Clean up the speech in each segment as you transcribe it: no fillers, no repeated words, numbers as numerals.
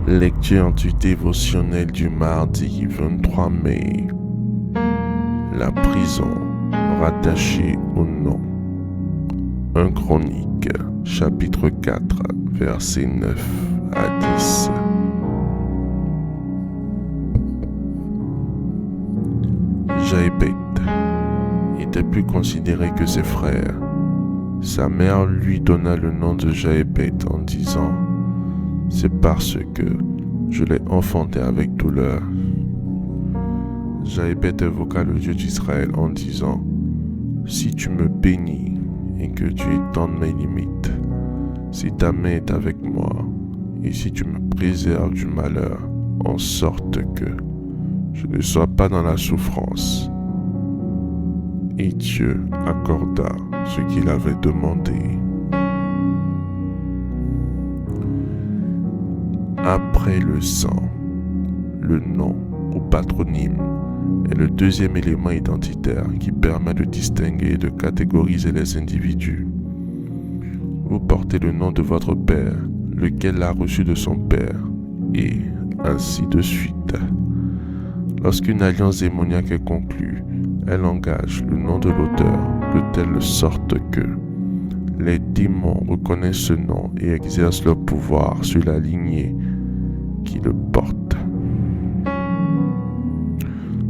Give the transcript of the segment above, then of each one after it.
Lecture du dévotionnel du mardi 23 mai. La prison rattachée au nom. 1 Chroniques, chapitre 4, versets 9 à 10. Jaébet était plus considéré que ses frères. Sa mère lui donna le nom de Jaébet en disant: c'est parce que je l'ai enfanté avec douleur. Jaébet invoqua le Dieu d'Israël en disant: si tu me bénis et que tu étendes mes limites, si ta main est avec moi et si tu me préserves du malheur, en sorte que je ne sois pas dans la souffrance. Et Dieu accorda ce qu'il avait demandé. Après le sang, le nom ou patronyme est le deuxième élément identitaire qui permet de distinguer et de catégoriser les individus. Vous portez le nom de votre père, lequel l'a reçu de son père, et ainsi de suite. Lorsqu'une alliance démoniaque est conclue, elle engage le nom de l'auteur de telle sorte que les démons reconnaissent ce nom et exercent leur pouvoir sur la lignée qui le porte.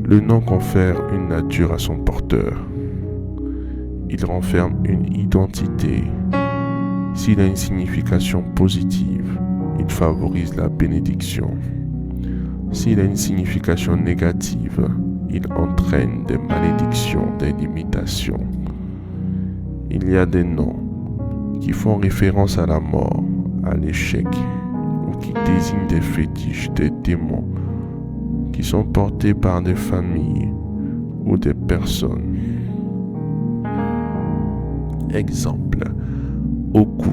Le nom confère une nature à son porteur. Il renferme une identité. S'il a une signification positive, il favorise la bénédiction. S'il a une signification négative, il entraîne des malédictions, des limitations. Il y a des noms qui font référence à la mort, à l'échec, ou qui désignent des fétiches, des démons, qui sont portés par des familles ou des personnes. Exemple: Oku,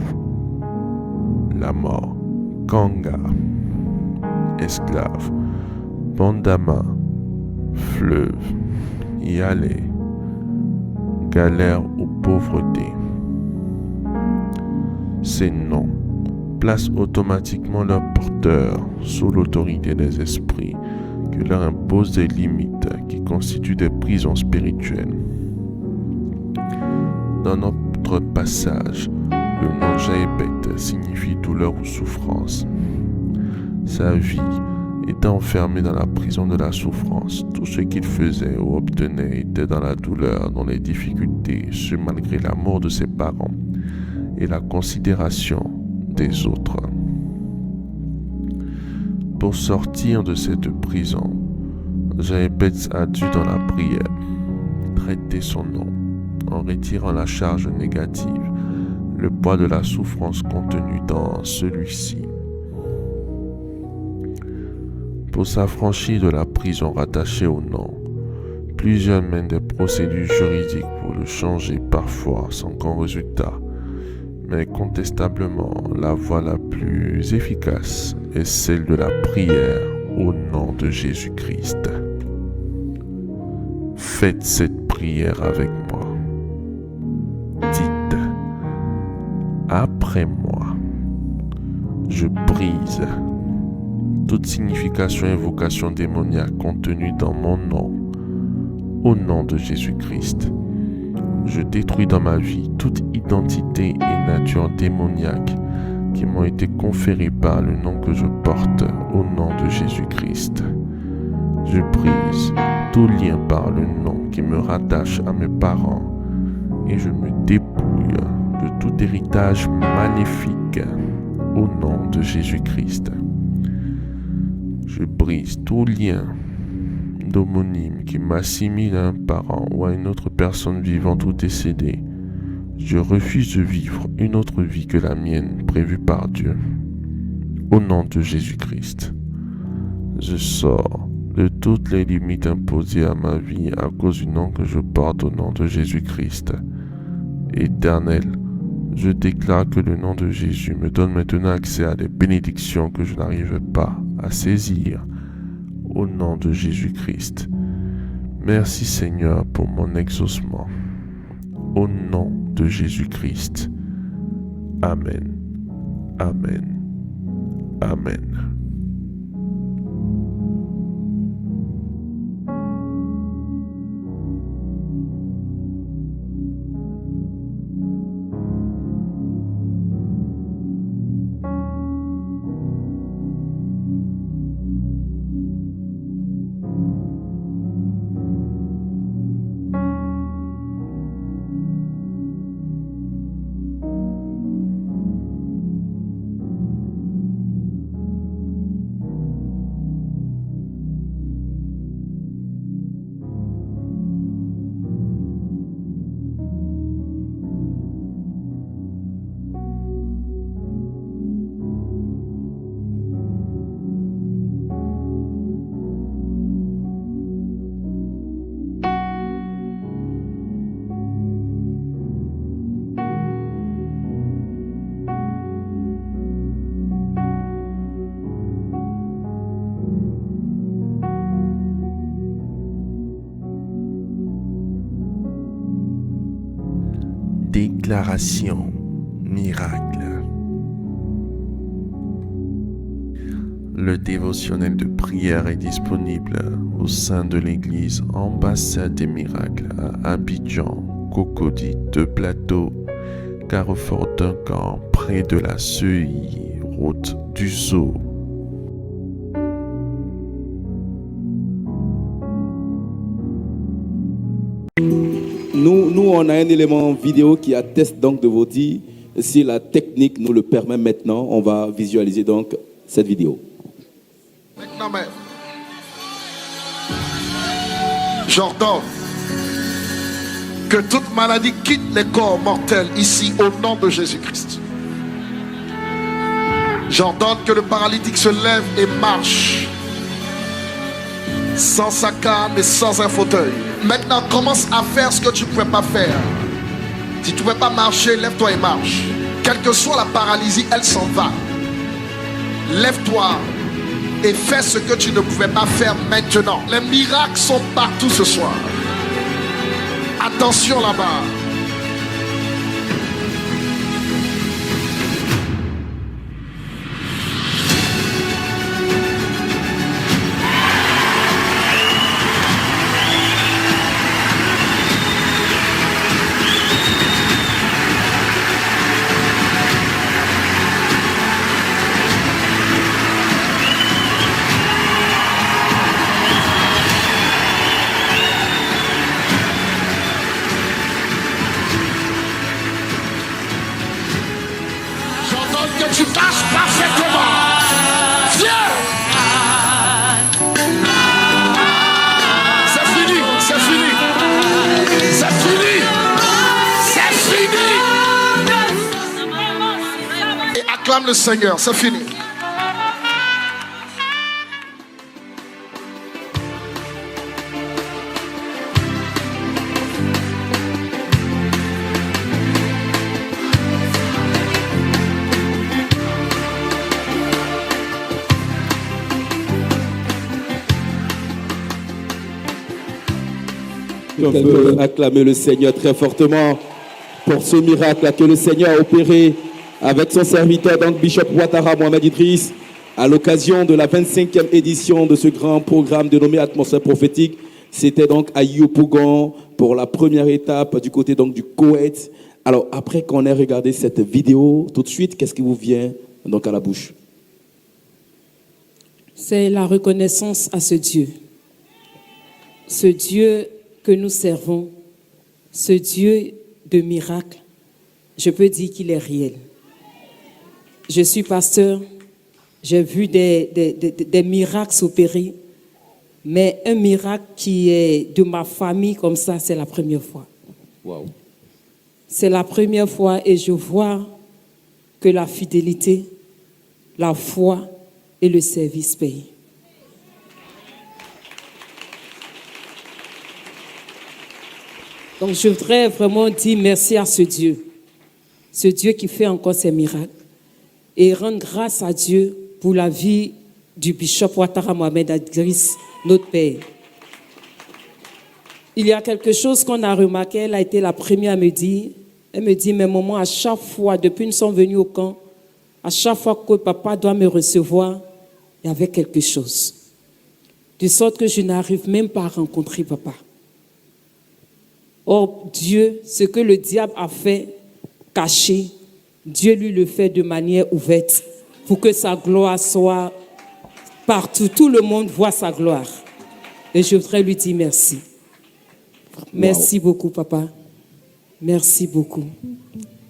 la mort; Kanga, esclave; Bandama, fleuve; Yale, galère ou pauvreté. Ces noms placent automatiquement leurs porteurs sous l'autorité des esprits qui leur imposent des limites qui constituent des prisons spirituelles. Dans notre passage, le nom Jaébet signifie douleur ou souffrance. Sa vie était enfermé dans la prison de la souffrance. Tout ce qu'il faisait ou obtenait était dans la douleur, dans les difficultés, ce malgré l'amour de ses parents et la considération des autres. Pour sortir de cette prison, Jaébet a dû dans la prière traiter son nom en retirant la charge négative, le poids de la souffrance contenue dans celui-ci. Pour s'affranchir de la prison rattachée au nom, plusieurs mènent des procédures juridiques pour le changer, parfois sans grand résultat. Mais incontestablement, la voie la plus efficace est celle de la prière au nom de Jésus-Christ. Faites cette prière avec moi. Dites: après moi, je brise toute signification et invocation démoniaque contenue dans mon nom, au nom de Jésus-Christ. Je détruis dans ma vie toute identité et nature démoniaque qui m'ont été conférées par le nom que je porte au nom de Jésus-Christ. Je brise tout lien par le nom qui me rattache à mes parents et je me dépouille de tout héritage maléfique au nom de Jésus-Christ. Je brise tout lien d'homonyme qui m'assimile à un parent ou à une autre personne vivante ou décédée. Je refuse de vivre une autre vie que la mienne prévue par Dieu. Au nom de Jésus-Christ, je sors de toutes les limites imposées à ma vie à cause du nom que je porte au nom de Jésus-Christ. Éternel, je déclare que le nom de Jésus me donne maintenant accès à des bénédictions que je n'arrive pas à saisir. Au nom de Jésus-Christ. Merci Seigneur pour mon exaucement. Au nom de Jésus-Christ. Amen. Amen. Amen. Déclaration miracle. Le dévotionnel de prière est disponible au sein de l'église Ambassade des Miracles à Abidjan, Cocody, de Plateau, Carrefour Duncan, près de la Seuilly, route du Zoo. Nous, on a un élément vidéo qui atteste donc de vos dires. Si la technique nous le permet maintenant, on va visualiser donc cette vidéo. Maintenant même, j'ordonne que toute maladie quitte les corps mortels ici au nom de Jésus-Christ. J'ordonne que le paralytique se lève et marche sans sa canne et sans un fauteuil. Maintenant, commence à faire ce que tu ne pouvais pas faire. Si tu ne pouvais pas marcher, lève-toi et marche. Quelle que soit la paralysie, elle s'en va. Lève-toi et fais ce que tu ne pouvais pas faire maintenant. Les miracles sont partout ce soir. Attention là-bas. Que tu marches parfaitement. Viens. C'est fini, c'est fini. C'est fini. C'est fini. Et acclame le Seigneur, c'est fini. On peut acclamer le Seigneur très fortement pour ce miracle que le Seigneur a opéré avec son serviteur, donc Bishop Ouattara Mohamed Idriss, à l'occasion de la 25e édition de ce grand programme dénommé Atmosphère prophétique. C'était donc à Yopougon pour la première étape du côté donc du Koweït. Alors après qu'on ait regardé cette vidéo, tout de suite, qu'est-ce qui vous vient donc à la bouche? C'est la reconnaissance à ce Dieu. Ce Dieu que nous servons, ce Dieu de miracles, je peux dire qu'il est réel. Je suis pasteur, j'ai vu des miracles s'opérer, mais un miracle qui est de ma famille comme ça, c'est la première fois. Wow. C'est la première fois et je vois que la fidélité, la foi et le service payent. Donc je voudrais vraiment dire merci à ce Dieu qui fait encore ces miracles, et rendre grâce à Dieu pour la vie du bishop Ouattara Mohamed Idriss, notre Père. Il y a quelque chose qu'on a remarqué, elle a été la première à me dire, elle me dit, mais maman, à chaque fois, depuis que nous sommes venus au camp, à chaque fois que papa doit me recevoir, il y avait quelque chose. De sorte que je n'arrive même pas à rencontrer papa. Or, Dieu, ce que le diable a fait caché, Dieu lui le fait de manière ouverte pour que sa gloire soit partout. Tout le monde voit sa gloire. Et je voudrais lui dire merci. Merci beaucoup, papa. Merci beaucoup.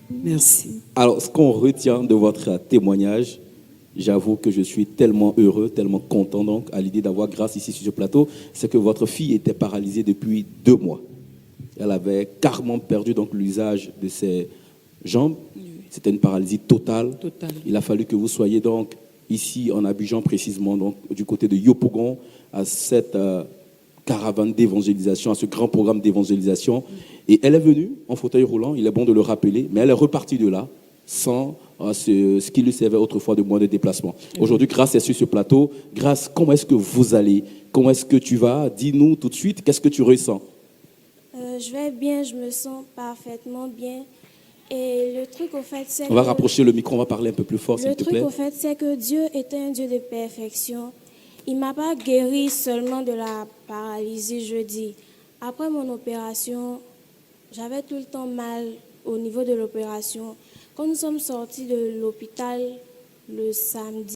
Merci. Alors, ce qu'on retient de votre témoignage, j'avoue que je suis tellement heureux, tellement content donc à l'idée d'avoir grâce ici sur ce plateau, c'est que votre fille était paralysée depuis 2 mois. Elle avait carrément perdu donc l'usage de ses jambes. C'était une paralysie totale. Il a fallu que vous soyez donc ici en Abidjan précisément, donc du côté de Yopougon, à cette caravane d'évangélisation, à ce grand programme d'évangélisation. Et elle est venue en fauteuil roulant, il est bon de le rappeler, mais elle est repartie de là sans ce qui lui servait autrefois de moyen de déplacement. Aujourd'hui, Grâce est sur ce plateau. Grâce, comment est-ce que vous allez? Comment est-ce que tu vas? Dis-nous tout de suite, qu'est-ce que tu ressens? Je vais bien, je me sens parfaitement bien. Et le truc, au fait, c'est On va que... rapprocher le micro, on va parler un peu plus fort, s'il Le te truc, plaît. au fait, c'est que Dieu était un Dieu de perfection. Il ne m'a pas guéri seulement de la paralysie jeudi. Après mon opération, j'avais tout le temps mal au niveau de l'opération. Quand nous sommes sortis de l'hôpital le samedi,